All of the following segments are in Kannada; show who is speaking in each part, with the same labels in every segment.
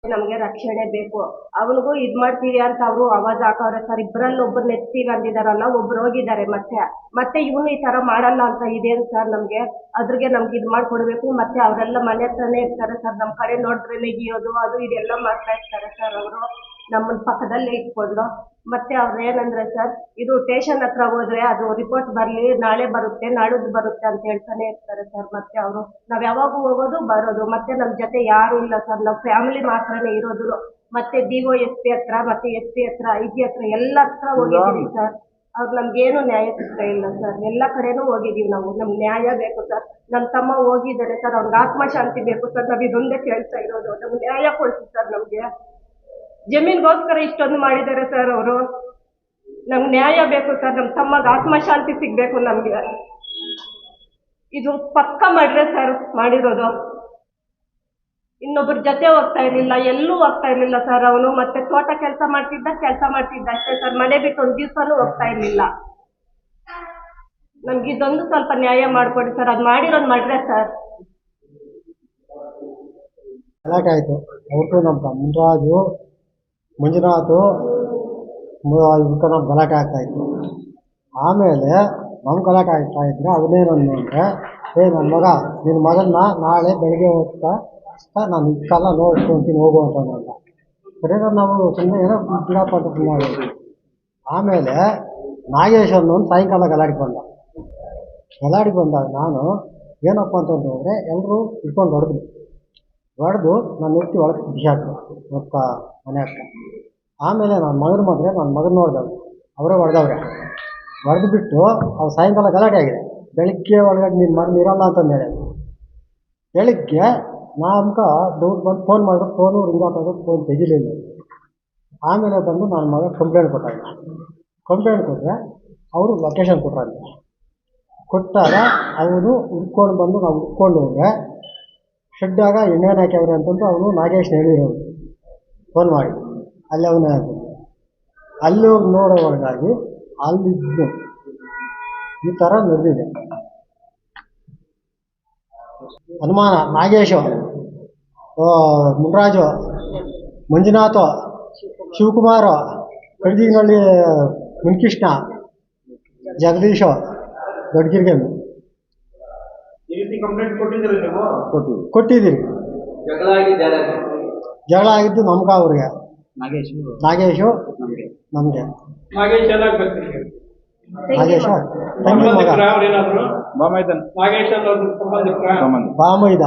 Speaker 1: ನಮ್ಗೆ ರಕ್ಷಣೆ ಬೇಕು. ಅವನಿಗೂ ಇದ್ ಮಾಡ್ತೀವಿ ಅಂತ ಅವರು ಆವಾಜ್ ಹಾಕವ್ರೆ ಸರ್. ಇಬ್ರಲ್ಲಿ ಒಬ್ರು ನೆಚ್ತೀವಿ ಅಂದಿದಾರಲ್ಲ, ಒಬ್ರು ಹೋಗಿದ್ದಾರೆ. ಮತ್ತೆ ಇವನು ಈ ತರ ಮಾಡಲ್ಲ ಅಂತ ಇದೇನ್ ಸರ್ ನಮ್ಗೆ? ಅದ್ರಿಗೆ ನಮ್ಗೆ ಇದ್ ಮಾಡ್ಕೊಡ್ಬೇಕು. ಮತ್ತೆ ಅವರೆಲ್ಲ ಮನೆ ಹತ್ರನೇ ಇರ್ತಾರೆ ಸರ್. ನಮ್ ಕಡೆ ನೋಡಿದ್ರೆ ನೆಗಿಯೋದು ಅದು ಇದೆಲ್ಲ ಮಾಡ್ತಾ ಇರ್ತಾರೆ ಸರ್ ಅವರು, ನಮ್ಮನ್ ಪಕ್ಕದಲ್ಲೇ ಇಟ್ಕೊಂಡು. ಮತ್ತೆ ಅವ್ರು ಏನಂದ್ರೆ ಸರ್, ಇದು ಸ್ಟೇಷನ್ ಹತ್ರ ಹೋದ್ರೆ ಅದು ರಿಪೋರ್ಟ್ ಬರ್ಲಿ, ನಾಳೆ ಬರುತ್ತೆ, ನಾಳಿದ್ದು ಬರುತ್ತೆ ಅಂತ ಹೇಳ್ತಾನೆ ಇರ್ತಾರೆ ಸರ್. ಮತ್ತೆ ಅವರು ನಾವ್ ಯಾವಾಗೂ ಹೋಗೋದು ಬರೋದು, ಮತ್ತೆ ನಮ್ ಜೊತೆ ಯಾರು ಇಲ್ಲ ಸರ್. ನಾವ್ ಫ್ಯಾಮಿಲಿ ಮಾತ್ರನೇ ಇರೋದು. ಮತ್ತೆ DOSP ಹತ್ರ, ಮತ್ತೆ SP ಹತ್ರ, IG ಹತ್ರ ಎಲ್ಲ ಹತ್ರ ಹೋಗಿದ್ದೀವಿ ಸರ್. ಅವ್ರು ನಮ್ಗೇನು ನ್ಯಾಯ ಸಿಗ್ತಾ ಇಲ್ಲ ಸರ್. ಎಲ್ಲ ಕಡೆನೂ ಹೋಗಿದೀವಿ ನಾವು. ನಮ್ಗೆ ನ್ಯಾಯ ಬೇಕು ಸರ್. ನಮ್ ತಮ್ಮ ಹೋಗಿದ್ದಾರೆ ಸರ್, ಅವ್ರಿಗೆ ಆತ್ಮಶಾಂತಿ ಬೇಕು ಸರ್. ನಾವ್ ಇದೊಂದೇ ಕೇಳ್ತಾ ಇರೋದು, ನಮ್ಗೆ ನ್ಯಾಯ ಕೊಡ್ಸಿ ಸರ್. ನಮ್ಗೆ ಜಮೀನ್ಗೋಸ್ಕರ ಇಷ್ಟೊಂದು ಮಾಡಿದ್ದಾರೆ ಸರ್ ಅವರು. ನಮ್ಗೆ ನ್ಯಾಯ ಬೇಕು ಸರ್. ನಮ್ ತಮ್ಮಗ ಆತ್ಮಶಾಂತಿ ಸಿಗ್ಬೇಕು ನಮ್ಗೆ. ಇದು ಪಕ್ಕ ಮಾಡ್ರೆ ಸರ್ ಮಾಡಿರೋದು. ಇನ್ನೊಬ್ರ ಜೊತೆ ಹೋಗ್ತಾ ಇರ್ಲಿಲ್ಲ, ಎಲ್ಲೂ ಹೋಗ್ತಾ ಇರ್ಲಿಲ್ಲ ಸರ್ ಅವನು. ಮತ್ತೆ ತೋಟ ಕೆಲಸ ಮಾಡ್ತಿದ್ದ ಅಷ್ಟೇ ಸರ್. ಮನೆ ಬಿಟ್ಟು ಒಂದ್ ದಿವ್ಸನೂ ಹೋಗ್ತಾ ಇರ್ಲಿಲ್ಲ. ನಮ್ಗೆ ಇದೊಂದು ಸ್ವಲ್ಪ ನ್ಯಾಯ ಮಾಡ್ಕೊಡಿ ಸರ್. ಅದ್ ಮಾಡಿರೋದ್ ಮಾಡ್ರೆ ಸರ್.
Speaker 2: ಗಲಾಟೆ ಆಯಿತು. ಅವ್ರಿಗೂ ನಮ್ಮ ಮುನ್ರಾಜು, ಮಂಜುನಾಥ್ ಇವಕ್ಕೆ ನಮ್ಮ ಗಲಾಟೆ ಆಗ್ತಾಯಿತ್ತು. ಆಮೇಲೆ ನಮ್ಮ ಗಲಾಟೆ ಆಗ್ತಾ ಇದ್ರೆ ಅವನೇನು ಅಂದರೆ, ನನ್ನ ಮಗ, ನಿನ್ನ ಮಗನ್ನ ನಾಳೆ ಬೆಳಗ್ಗೆ ಹೋಗ್ತಾ ನಾನು ಇಷ್ಟೆಲ್ಲ ನೋಡ್ಕೊತೀನಿ ಹೋಗು ಅಂತ ಅಂದ. ಸರಿ ನಾವು ಸುಮ್ಮನೆ ಏನೋ ಬಿಡಪ್ಪ ಅಂತ ಸುಮ್ಮನೆ. ಆಮೇಲೆ ನಾಗೇಶ್ ಅನ್ನೋನು ಸಾಯಂಕಾಲ ಗಲಾಟೆಗೆ ಬಂದಾಗ ನಾನು ಏನಪ್ಪ ಅಂತಂದ್ರೆ ಎಲ್ಲರೂ ಇಟ್ಕೊಂಡು ಹೊಡೆದು ನಾನು ಎತ್ತಿ ಒಳಗೆ ಬಿಸಾಕ್ತು ಅಕ್ಕ ಮನೆ ಹತ್ರ. ಆಮೇಲೆ ನನ್ನ ಮಗನ ನೋಡಿದವ್ರು, ಅವರೇ ಹೊಡೆದು ಬಿಟ್ಟು ಅವ್ರು ಸಾಯಂಕಾಲ ಗಲಾಟೆ ಆಗಿದೆ. ಬೆಳಿಗ್ಗೆ ಒಳಗಡೆ ನಿನ್ನ ಮಗನ ಇರೋಲ್ಲ ಅಂತಂದು ಹೇಳಿ ಬೆಳಿಗ್ಗೆ ನಮ್ಗೆ ಡೌಟ್ ಬಂದು ಫೋನ್ ಮಾಡಿದ್ರು. ಫೋನು ರಿಂಗ್ ಆಗ್ತದೆ, ಫೋನ್ ತೆಗಿಲಿಲ್ಲ. ಆಮೇಲೆ ಬಂದು ನನ್ನ ಮಗ ಕಂಪ್ಲೇಂಟ್ ಕೊಟ್ಟರೆ ಅವರು ಲೊಕೇಶನ್ ಕೊಟ್ಟಾಗ ಅವನು ಹುಡ್ಕೊಂಡು ಬಂದು ನಾವು ಹುಡ್ಕೊಂಡು ಹೋದ್ರೆ ಶೆಡ್ಡಾಗ ಎಣ್ಣೆನ ಹಾಕ್ಯವ್ರೆ ಅಂತಂದು ಅವನು ನಾಗೇಶ್ ಹೇಳಿರೋದು ಫೋನ್ ಮಾಡಿ. ಅಲ್ಲಿ ಅವನೇ ಅಲ್ಲಿ ಹೋಗಿ ನೋಡೋ ಒಳಗಾಗಿ ಅಲ್ಲಿದ್ದು ಈ ಥರ ನಡೆದಿದೆ ಅನುಮಾನ. ನಾಗೇಶು, ಮುನ್ರಾಜು, ಮಂಜುನಾಥ್, ಶಿವಕುಮಾರ, ಕಡ್ದಿನಹಳ್ಳಿ ಮುನ್ಕೃಷ್ಣ, ಜಗದೀಶ್, ದೊಡ್ಡಗಿರ್ಗೆ ಕೊಟ್ಟಿದ್ದೀರಿ. ಜಗಳ ಆಗಿದ್ದು ನಮ್ಗೆ, ಅವ್ರಿಗೆ ನಾಗೇಶು ನಮಗೆ ನಾಗೇಶ ತಂಗಿ ಮಗ ಬಾಮೈದ.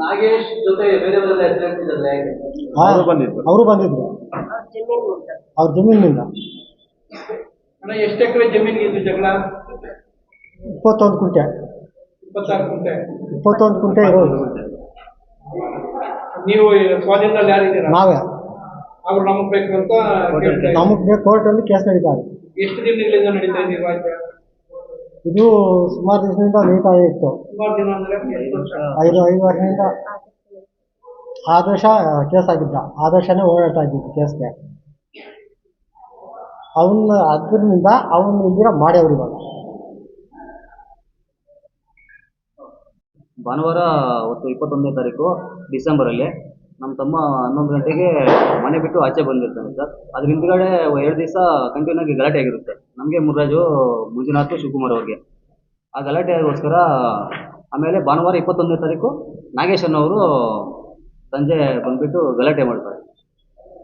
Speaker 3: ನಾಗೇಶ್ ಜೊತೆ
Speaker 2: ಅವರು ಬಂದಿದ್ರು ಅವ್ರ ಜಮೀನಿನಿಂದ.
Speaker 3: ಎಷ್ಟು ಎಕರೆ ಜಮೀನಿಗೆ ಜಗಳ?
Speaker 2: 21 ಕುಂಟೆ. 21 ಕುಂಟೆ ಇರೋದು.
Speaker 3: ನೀವು ಸ್ವಾಧೀನದಲ್ಲಿ ಯಾರಿದ್ದೀರಾ?
Speaker 2: ನಾವೇ.
Speaker 3: ಅವ್ರು ನಮಗೆ ಬೇಕು ಅಂತ
Speaker 2: ನಮಗೆ ಬೇಕು. ಕೋರ್ಟಲ್ಲಿ ಕೇಸ್ ನಡೀತಾ ಇದೆ.
Speaker 3: ಎಷ್ಟು ದಿನಗಳಿಂದ ನಡೀತಾ ಇದೆ?
Speaker 2: ಇದು ಸುಮಾರು ದಿವಸದಿಂದ ನಡೀತಾ ಇತ್ತು.
Speaker 3: ಸುಮಾರು ದಿನ ಅಂದ್ರೆ
Speaker 2: 5 ವರ್ಷದಿಂದ ಆದರ್ಶ ಕೇಸ್ ಆಗಿದ್ದ. ಆದರ್ಶನೇ ಓಡಾಡ್ತಾ ಇದ್ದಿದ್ದು ಕೇಸ್ಗೆ. ಅದರಿಂದ ಅವನ್ನ ಇಲ್ದಿರ ಮಾಡ್ಯವ್ರು ಇವಾಗ.
Speaker 4: ಭಾನುವಾರ ಅವತ್ತು 21ನೇ ತಾರೀಕು ಡಿಸೆಂಬರಲ್ಲಿ ನಮ್ಮ ತಮ್ಮ 11 ಗಂಟೆಗೆ ಮನೆ ಬಿಟ್ಟು ಆಚೆ ಬಂದಿರ್ತಾನೆ ಸರ್. ಅದ್ರ ಹಿಂದ್ಗಡೆ 2 ದಿವಸ ಕಂಟಿನ್ಯೂ ಆಗಿ ಗಲಾಟೆ ಆಗಿರುತ್ತೆ ನಮಗೆ, ಮುನ್ರಾಜು, ಮಂಜುನಾಥ್, ಶಿವಕುಮಾರ್ ಅವ್ರಿಗೆ. ಆ ಗಲಾಟೆಗೋಸ್ಕರ ಆಮೇಲೆ ಭಾನುವಾರ 21ನೇ ತಾರೀಕು ನಾಗೇಶ್ ಅನ್ನೋರು ಸಂಜೆ ಬಂದುಬಿಟ್ಟು ಗಲಾಟೆ ಮಾಡ್ತಾರೆ.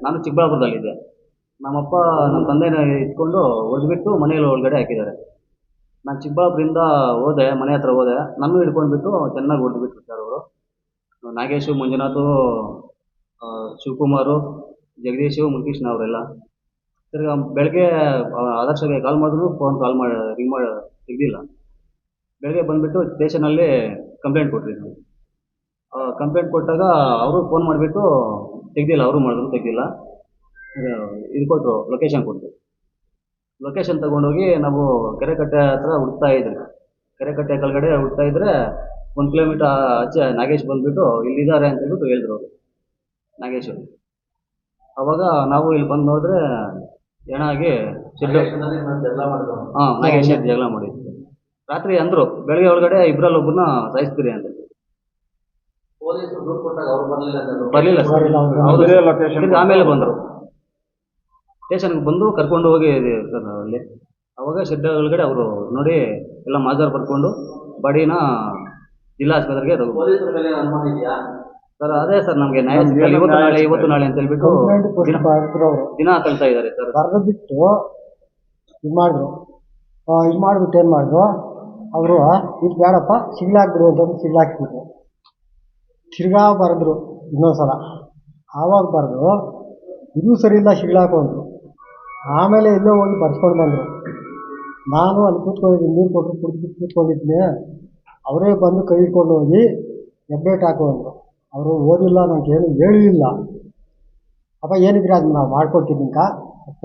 Speaker 4: ನಾನು ಚಿಕ್ಕಬಳ್ಳಾಪುರದಲ್ಲಿದ್ದೆ. ನಮ್ಮಪ್ಪ ನಮ್ಮ ತಂದೆನ ಇಟ್ಕೊಂಡು ಹೊಡೆದ್ಬಿಟ್ಟು ಮನೆಯಲ್ಲಿ ಒಳಗಡೆ ಹಾಕಿದ್ದಾರೆ. ನಾನು ಚಿಕ್ಕಬಳ್ಳಾಪುರದಿಂದ ಹೋದೆ, ಮನೆ ಹತ್ರ ಹೋದೆ. ನನ್ನೂ ಹಿಡ್ಕೊಂಡ್ಬಿಟ್ಟು ಚೆನ್ನಾಗಿ ಹೊಡೆದ್ಬಿಟ್ರು ಸರ್ ಅವರು. ನಾಗೇಶು, ಮಂಜುನಾಥು, ಶಿವಕುಮಾರು, ಜಗದೀಶು, ಮುನ್ಕೃಷ್ಣ ಅವರೆಲ್ಲ. ಸರಿ, ಬೆಳಗ್ಗೆ ಆದರ್ಶಗೆ ಕಾಲ್ ಮಾಡಿದ್ರು, ಫೋನ್ ರಿಂಗ್ ಮಾಡಿ ಸಿಗಲಿಲ್ಲ. ಬೆಳಗ್ಗೆ ಬಂದುಬಿಟ್ಟು ಸ್ಟೇಷನಲ್ಲಿ ಕಂಪ್ಲೇಂಟ್ ಕೊಟ್ರಿ. ಕಂಪ್ಲೇಂಟ್ ಕೊಟ್ಟಾಗ ಅವರು ಫೋನ್ ಮಾಡಿಬಿಟ್ಟು ತೆಗ್ದಿಲ್ಲ, ಅವರು ಮಾಡಿದ್ರು ತೆಗ್ದಿಲ್ಲ. ಇದು ಕೊಟ್ಟರು, ಲೊಕೇಶನ್ ಕೊಟ್ಟರು. ಲೊಕೇಶನ್ ತೊಗೊಂಡೋಗಿ ನಾವು ಕೆರೆಕಟ್ಟೆ ಹತ್ರ ಹುಡುಕ್ತಾ ಇದ್ರಿ. ಕೆರೆಕಟ್ಟೆ ಕೆಳಗಡೆ ಹುಡುಕ್ತಾ ಇದ್ದರೆ 1 ಕಿಲೋಮೀಟರ್ ಆಚೆ ನಾಗೇಶ್ ಬಂದುಬಿಟ್ಟು ಇಲ್ಲಿದ್ದಾರೆ ಅಂತ ಹೇಳ್ಬಿಟ್ಟು ಹೇಳಿದ್ರು ಅವರು, ನಾಗೇಶು. ಅವಾಗ ನಾವು ಇಲ್ಲಿ ಬಂದು ನೋಡಿದ್ರೆ ಏನಾಗಿ ಶೆಡ್, ನಾಗೇಶ್ ಜಗಳ ಮಾಡಿದ್ರು. ರಾತ್ರಿ ಅಂದರು, ಬೆಳಗ್ಗೆ ಒಳಗಡೆ ಇಬ್ಬರಲ್ಲಿ ಒಬ್ಬರನ್ನ ಸಾಯಿಸ್ತೀರಿ ಅಂತ. ಬರಲಿಲ್ಲ ಸರ್.
Speaker 2: ಬರಲಿಲ್ಲ ಅವ್ರು.
Speaker 4: ಹೌದು ಸರ್. ತಿರ್ಗಿ ಆಮೇಲೆ ಬಂದರು, ಸ್ಟೇಷನ್ಗೆ ಬಂದು ಕರ್ಕೊಂಡು ಹೋಗಿ ಸರ್ ಅಲ್ಲಿ. ಅವಾಗ ಶೆಡ್ ಒಳಗಡೆ ಅವರು ನೋಡಿ ಎಲ್ಲ ಮಾಜಾರ್ ಬರ್ಕೊಂಡು ಬಾಡಿನ ಜಿಲ್ಲಾ ಆಸ್ಪತ್ರೆಗೆ ಸರ್. ಅದೇ ಸರ್ ನಮಗೆ ನ್ಯಾಯ ಸಿಗಲ್ಲ, ಇವತ್ತು ನಾಳೆ ಅಂತ ಹೇಳ್ಬಿಟ್ಟು
Speaker 2: ಕಂಪ್ಲೇಂಟ್ ಕೊಟ್ಟು ಬರೆದ್ರು ಅವರು.
Speaker 4: ದಿನ ತಳ್ತಾ ಇದ್ದಾರೆ ಸರ್.
Speaker 2: ಬರೆದು ಬಿಟ್ಟು ಇದು ಮಾಡಿದ್ರು. ಇದು ಮಾಡಿಬಿಟ್ಟು ಏನು ಮಾಡಿದ್ರು ಅವರು, ಇದು ಬೇಡಪ್ಪ ಸಿಗ್ಲಾಕ್ಬಿಡು ಅಂತಂದು ಸಿಗ್ಲಾಕ್ಬಿಟ್ರು. ತಿರ್ಗಾ ಬರೆದ್ರು ಇನ್ನೊಂದ್ಸಲ. ಆವಾಗ ಬರೆದು ಇದು ಸರಿ ಇಲ್ಲ ಸಿಗ್ಲಾಕು ಅಂದರು. ಆಮೇಲೆ ಎಲ್ಲೋ ಹೋಗಿ ಬರ್ಸ್ಕೊಂಡು ಬಂದರು. ನಾನು ಅಲ್ಲಿ ಕೂತ್ಕೊಂಡಿದ್ದೀನಿ, ನೀರು ಕೊಟ್ಟು ಕುಡಿದ್ಬಿಟ್ಟು ಕೂತ್ಕೊಂಡಿದ್ದೀನಿ. ಅವರೇ ಬಂದು ಕೈ ಹಿಡ್ಕೊಂಡು ಹೋಗಿ ಹೆಬ್ಬೆಟ್ಟು ಹಾಕು ಅಂದರು. ಅವರು ಓದಿಲ್ಲ, ನನಗೆ ಏನು ಹೇಳಿಲ್ಲ. ಅಪ್ಪ ಏನಿದ್ರೆ ಅದನ್ನ ನಾವು ಮಾಡ್ಕೊಡ್ತೀನಿ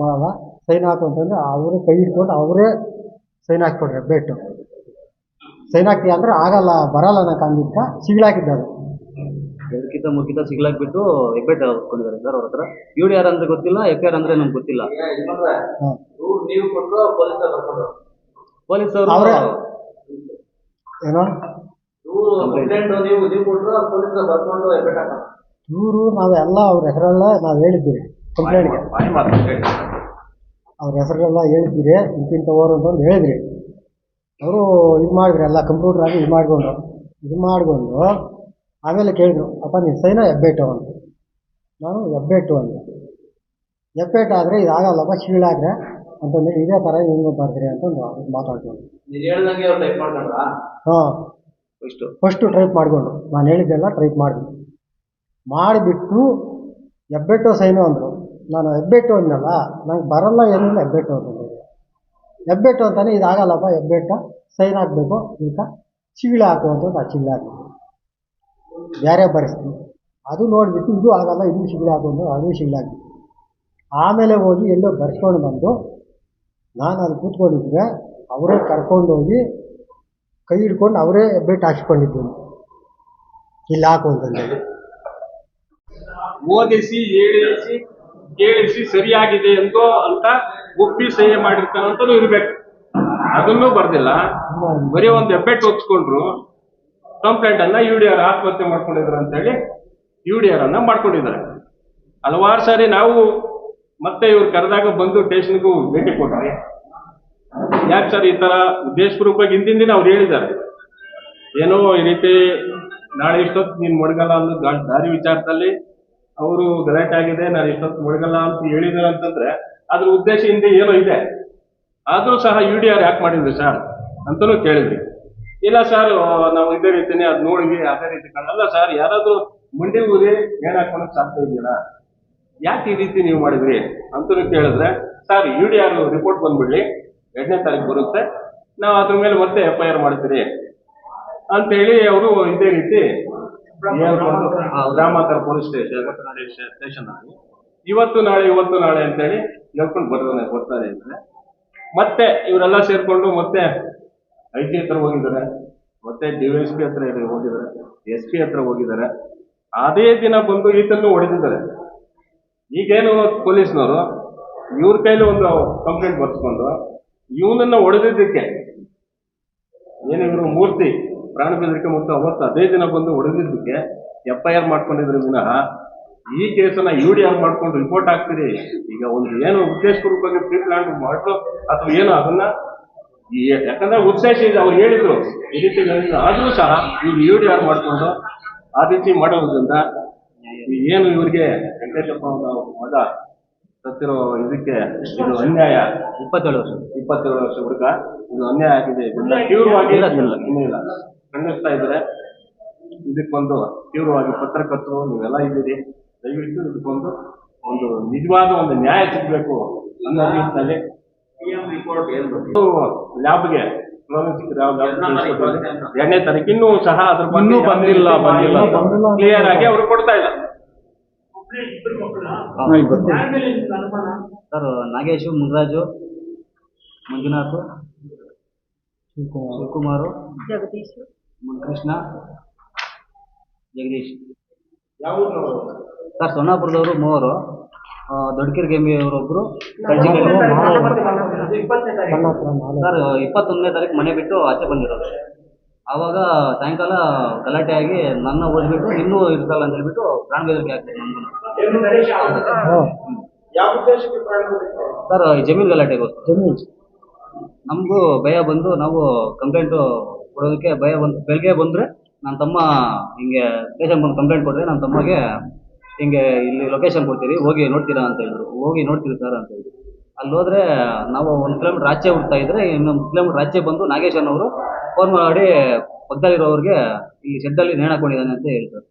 Speaker 2: ಮಾಡಲ್ಲ, ಸೈನ್ ಹಾಕು ಅಂತಂದರೆ ಅವರೇ ಕೈ ಹಿಡ್ಕೊಂಡು ಅವರೇ ಸೈನ್ ಹಾಕ್ಕೊಡ್ರಿ. ಹೆಬ್ಬೆಟ್ಟು ಸೈನ್ ಹಾಕ್ತೀಯ ಅಂದರೆ ಆಗಲ್ಲ, ಬರಲ್ಲ ನನಗೆ ಅಂದಿದ್ದ ಸಿಗ್ಲಾಕಿದ್ದಾರೆ.
Speaker 4: 2 3 ಸಿಗ್ಲಾಕ್ಬಿಟ್ಟು ಹೆಬ್ಬೆಟ್ಟು ಹಾಕೊಂಡಿದ್ದಾರೆ ಸರ್. ಅವ್ರ ಹತ್ರ UDR ಅಂದ್ರೆ ಗೊತ್ತಿಲ್ಲ, FIR ಅಂದ್ರೆ ನಮ್ಗೆ ಗೊತ್ತಿಲ್ಲ. ಪೊಲೀಸವರು
Speaker 2: ಅವರೇ ಏನೋ ಇವರು ನಾವೆಲ್ಲ ಅವ್ರ ಹೆಸರೆಲ್ಲ ನಾವು ಹೇಳಿದ್ದೀರಿ ಕಂಪ್ಲೇಂಟ್ಗೆ. ಅವ್ರ ಹೆಸರೆಲ್ಲ ಹೇಳಿದ್ದೀರಿ, ಇಂತಿಂಥವ್ರು ಅಂತಂದು ಹೇಳಿದ್ರಿ. ಅವರು ಇದು ಮಾಡಿದ್ರಿ, ಎಲ್ಲ ಕಂಪ್ಯೂಟರ್ ಆಗಿ ಇದು ಮಾಡಿಕೊಂಡು ಆಮೇಲೆ ಕೇಳಿದ್ರು, ಅಪ್ಪ ನೀನು ಸೈನ ಹೆಬ್ಬೆಟ್ಟು ಅಂತ. ನಾನು ಹೆಬ್ಬೆಟ್ಟು ಅಂದೆ. ಹೆಬ್ಬೆಟ್ಟು ಆದರೆ ಇದಾಗಲ್ಲಪ್ಪ ಶೀಳಾದ್ರೆ ಅಂತಂದೇಳಿ ಇದೇ ಥರ ಹೆಂಗೆ ಬರ್ತೀರಿ ಅಂತಂದು ಮಾತಾಡ್ಕೊಂಡು ಹಾಂ ಫಸ್ಟು ಟ್ರೈಪ್ ಮಾಡಿಕೊಂಡು ನಾನು ಹೇಳಿದ್ದೆಲ್ಲ ಟ್ರೈಪ್ ಮಾಡಿಬಿಟ್ಟು ಹೆಬ್ಬೆಟ್ಟು ಸೈನು ಅಂದರು. ನಾನು ಹೆಬ್ಬೆಟ್ಟು ಅಂದಲ್ಲ, ನಂಗೆ ಬರಲ್ಲ ಏನಿಲ್ಲ ಹೆಬ್ಬೆಟ್ಟು ಅಂತಂದ್ರೆ. ಹೆಬ್ಬೆಟ್ಟು ಅಂತಾನೆ ಇದಾಗಲ್ಲಪ್ಪ, ಹೆಬ್ಬೆಟ್ಟು ಸೈನ್ ಹಾಕಬೇಕು, ಈಗ ಚಿಗಿಳೆ ಹಾಕು ಅಂತಂದು ಆ ಚಿಗಿಳೆ ಹಾಕಬೇಕು, ಬೇರೆ ಬರೆಸ್ತೀನಿ. ಅದು ನೋಡಿಬಿಟ್ಟು ಇದು ಆಗಲ್ಲ, ಇದು ಶಿಗ್ಳೆ ಹಾಕು ಅಂದ್ರೆ ಅದು ಶಿಗ್ಳೆ ಹಾಕಿ. ಆಮೇಲೆ ಹೋಗಿ ಎಲ್ಲೋ ಬರ್ಸ್ಕೊಂಡು ಬಂದು ನಾನು ಅಲ್ಲಿ ಕೂತ್ಕೊಂಡಿದ್ರೆ ಅವರೇ ಕರ್ಕೊಂಡೋಗಿ ಕೈ ಹಿಡ್ಕೊಂಡು ಅವರೇ ಹೆಬ್ಬೆಟ್ಟು ಹಾಕ್ಸ್ಕೊಂಡಿದ್ದೀನಿ, ಇಲ್ಲಿ ಹಾಕು ಅಂತಂದೇಳಿ.
Speaker 5: ಓದಿಸಿ ಹೇಳಿಸಿ ಕೇಳಿಸಿ ಸರಿಯಾಗಿದೆ ಎಂದೋ ಅಂತ ಒಪ್ಪಿ ಸಹಿ ಮಾಡಿರ್ತಾನಂತಲೂ ಇರ್ಬೇಕು. ಅದನ್ನೂ ಬರ್ದಿಲ್ಲ, ಬರೀ ಒಂದು ಹೆಬ್ಬೆಟ್ಟು ಒಪ್ಸ್ಕೊಂಡ್ರು. ಕಂಪ್ಲೇಂಟ್ ಅನ್ನ UDR ಆತ್ಮಹತ್ಯೆ ಮಾಡ್ಕೊಂಡಿದ್ರು ಅಂತ ಹೇಳಿ UDR ಅನ್ನ ಮಾಡ್ಕೊಂಡಿದ್ದಾರೆ. ಹಲವಾರು ಸಾರಿ ನಾವು ಮತ್ತೆ ಇವ್ರು ಕರೆದಾಗ ಬಂದು ಸ್ಟೇಷನ್ಗೂ ಭೇಟಿ ಕೊಟ್ಟಾರೆ. ಯಾಕೆ ಸರ್ ಈ ತರ ಉದ್ದೇಶಪೂರ್ವಕವಾಗಿ ಹಿಂದಿನ ದಿನ ಅವ್ರು ಹೇಳಿದ್ದಾರೆ, ಏನೋ ಈ ರೀತಿ ನಾಳೆ ಇಷ್ಟೊತ್ತು ನೀನು ಮೊಡಗಲ್ಲ ಅನ್ನೋ ದಾರಿ ವಿಚಾರದಲ್ಲಿ ಅವರು ಗಲಾಟೆ ಆಗಿದೆ, ನಾನು ಇಷ್ಟೊತ್ತು ಮೊಡಗಲ್ಲ ಅಂತ ಹೇಳಿದ್ದಾರೆ ಅಂತಂದ್ರೆ ಅದ್ರ ಉದ್ದೇಶ ಹಿಂದೆ ಏನೋ ಇದೆ. ಆದ್ರೂ ಸಹ UDR ಯಾಕೆ ಮಾಡಿದ್ರಿ ಸರ್ ಅಂತಲೂ ಕೇಳಿದ್ರಿ. ಇಲ್ಲ ಸರ್ ನಾವು ಇದೇ ರೀತಿನೇ ಅದು ನೋಡಿದ್ವಿ, ಅದೇ ರೀತಿ ಕಾಣಲ್ಲ ಸರ್. ಯಾರಾದ್ರೂ ಮುಂಡಿ ಊರಿ ನೇಣು ಹಾಕೊಳಕ್ ಸಾಧ್ಯ ಇದೆಯಲ್ಲ, ಯಾಕೆ ಈ ರೀತಿ ನೀವು ಮಾಡಿದ್ರಿ ಅಂತಲೂ ಕೇಳಿದ್ರೆ, ಸರ್ UDR ರಿಪೋರ್ಟ್ ಬಂದ್ಬಿಡ್ಲಿ, 2ನೇ ತಾರೀಕು ಬರುತ್ತೆ, ನಾವು ಅದ್ರ ಮೇಲೆ ಮತ್ತೆ FIR ಮಾಡ್ತೀರಿ ಅಂತೇಳಿ ಅವರು ಇದೇ ರೀತಿ ಗ್ರಾಮಾಂತರ ಪೊಲೀಸ್ ಸ್ಟೇಷನ್ ಆಗಿ ಇವತ್ತು ನಾಳೆ ಅಂತೇಳಿ ಹೇಳ್ಕೊಂಡು ಬರ್ತಾರೆ ಇದ್ರೆ, ಮತ್ತೆ ಇವರೆಲ್ಲ ಸೇರ್ಕೊಂಡು ಮತ್ತೆ IT ಹತ್ರ ಹೋಗಿದ್ದಾರೆ, ಮತ್ತೆ DYSP ಹತ್ರ ಹೋಗಿದ್ದಾರೆ, SP ಹತ್ರ ಹೋಗಿದ್ದಾರೆ. ಅದೇ ದಿನ ಬಂದು ಈತನ್ನು ಹೊಡೆದಿದ್ದಾರೆ. ಈಗೇನು ಪೊಲೀಸ್ನವರು ಇವ್ರ ಕೈಲಿ ಒಂದು ಕಂಪ್ಲೇಂಟ್ ಬರ್ಸ್ಕೊಂಡು ಇವನನ್ನ ಹೊಡೆದಿದ್ದಕ್ಕೆ ಏನು ಇವರು ಮೂರ್ತಿ ಪ್ರಾಣ ಬೆದರಿಕೆ ಮತ್ತು ಅವತ್ತು ಅದೇ ದಿನ ಬಂದು ಹೊಡೆದಿದ್ದಕ್ಕೆ FIR ಮಾಡ್ಕೊಂಡಿದ್ರು ವಿನಃ ಈ ಕೇಸನ್ನ UDR ಮಾಡ್ಕೊಂಡು ರಿಪೋರ್ಟ್ ಹಾಕ್ತೀರಿ. ಈಗ ಒಂದು ಏನು ಉದ್ದೇಶಪೂರ್ವಕವಾಗಿ ಪ್ರೀ ಪ್ಲಾನ್ ಮಾಡ್ರು ಅಥವಾ ಏನು ಅದನ್ನ ಯಾಕಂದ್ರೆ ಉದ್ದೇಶ ಇದೆ, ಅವ್ರು ಹೇಳಿದ್ರು ಈ ರೀತಿ ಆದ್ರೂ ಸಹ ಇವ್ರು UDR ಮಾಡ್ಕೊಂಡು ಆ ರೀತಿ ಮಾಡೋದ್ರಿಂದ ಏನು ಇವ್ರಿಗೆ ವೆಂಕಟೇಶಪ್ಪ ಮಗ ಸತ್ತಿರೋ ಇದಕ್ಕೆ ಇದು ಅನ್ಯಾಯ. 27 ವರ್ಷ ಹುಡುಗ, ಇದು ಅನ್ಯಾಯ ಆಗಿದೆ. ತೀವ್ರವಾಗಿ ಇನ್ನಿಲ್ಲ ಖಂಡಿಸ್ತಾ ಇದ್ದಾರೆ. ಇದಕ್ಕೊಂದು ತೀವ್ರವಾಗಿ ಪತ್ರಕರ್ತರು ನೀವೆಲ್ಲ ಇದ್ದೀರಿ, ದಯವಿಟ್ಟು ಇದಕ್ಕೊಂದು ಒಂದು ನಿಜವಾದ ಒಂದು ನ್ಯಾಯ ಸಿಗಬೇಕು ಅನ್ನೋ ನಿಟ್ಟಿನಲ್ಲಿ ಲ್ಯಾಬ್ಗೆ 2ನೇ ತಾರೀಕು ಇನ್ನೂ ಸಹ ಅದ್ರ ಬಗ್ಗೆ ಬಂದಿಲ್ಲ ಕ್ಲಿಯರ್ ಆಗಿ ಅವರು ಕೊಡ್ತಾ ಇಲ್ಲ.
Speaker 4: ಸರ್ ನಾಗೇಶು, ಮುನ್ರಾಜು, ಮಂಜುನಾಥ್, ಶಿವಕುಮಾರು,
Speaker 1: ಜಗದೀಶ್,
Speaker 4: ಕೃಷ್ಣ, ಜಗದೀಶ್.
Speaker 3: ಯಾವ
Speaker 4: ಸರ್ ಸೊನ್ನಾಪುರದವರು 3, ದೊಡ್ಡಕಿರ್ ಗೆಂಬಿ ಅವರೊಬ್ರು,
Speaker 2: ನನ್ನ ಹತ್ರ
Speaker 4: ಸರ್ 21ನೇ ತಾರೀಕು ಮನೆ ಬಿಟ್ಟು ಆಚೆ ಬಂದಿರೋದು. ಆವಾಗ ಸಾಯಂಕಾಲ ಗಲಾಟೆ ಆಗಿ ನನ್ನ ಓದ್ಬಿಟ್ಟು ಇನ್ನೂ ಇರ್ತಲ್ಲ ಅಂತ ಹೇಳ್ಬಿಟ್ಟು ಪ್ರಾಣ ಬೆದರಿಕೆ ಆಗ್ತದೆ ನಮ್ಗೆ.
Speaker 2: ಹಾಂ
Speaker 3: ಯಾವ ಉದ್ದೇಶಕ್ಕೆ ಪ್ರಾಣ ಬೆದರಿಕೆ?
Speaker 4: ಸರ್ ಈ ಜಮೀನು ಗಲಾಟೆಗೋಸ್ಕರ
Speaker 2: ಜಮೀನು
Speaker 4: ನಮಗೂ ಭಯ ಬಂದು ನಾವು ಕಂಪ್ಲೇಂಟು ಕೊಡೋದಕ್ಕೆ ಭಯ ಬಂದು ಬೆಳಗ್ಗೆ ಬಂದರೆ ನನ್ನ ತಮ್ಮ ಹಿಂಗೆ ಸ್ಟೇಷನ್ ಬಂದು ಕಂಪ್ಲೇಂಟ್ ಕೊಟ್ಟರೆ ನನ್ನ ತಮ್ಮಗೆ ಹಿಂಗೆ ಇಲ್ಲಿ ಲೊಕೇಶನ್ ಕೊಡ್ತೀರಿ ಹೋಗಿ ನೋಡ್ತೀರಾ ಅಂತ ಹೇಳಿದ್ರು. ಹೋಗಿ ನೋಡ್ತೀರಿ ಸರ್ ಅಂತ ಹೇಳಿದ್ರು. ಅಲ್ಲಿ ಹೋದರೆ ನಾವು 1 ಕಿಲೋಮೀಟ್ರ್ ಆಚೆ ಹುಡ್ತಾ ಇದ್ರೆ ಇನ್ನೊಂದು ಕಿಲೋಮೀಟ್ರ್ ಆಚೆ ಬಂದು ನಾಗೇಶನ್ ಅವರು ಫೋನ್ ಮಾಡಿ ಪಕ್ಕದಲ್ಲಿರೋರಿಗೆ ಇಲ್ಲಿ ಶೆಡ್ಡಲ್ಲಿ ನೇಣು ಹಾಕೊಂಡಿದ್ದಾನೆ ಅಂತ ಹೇಳ್ತಾರೆ.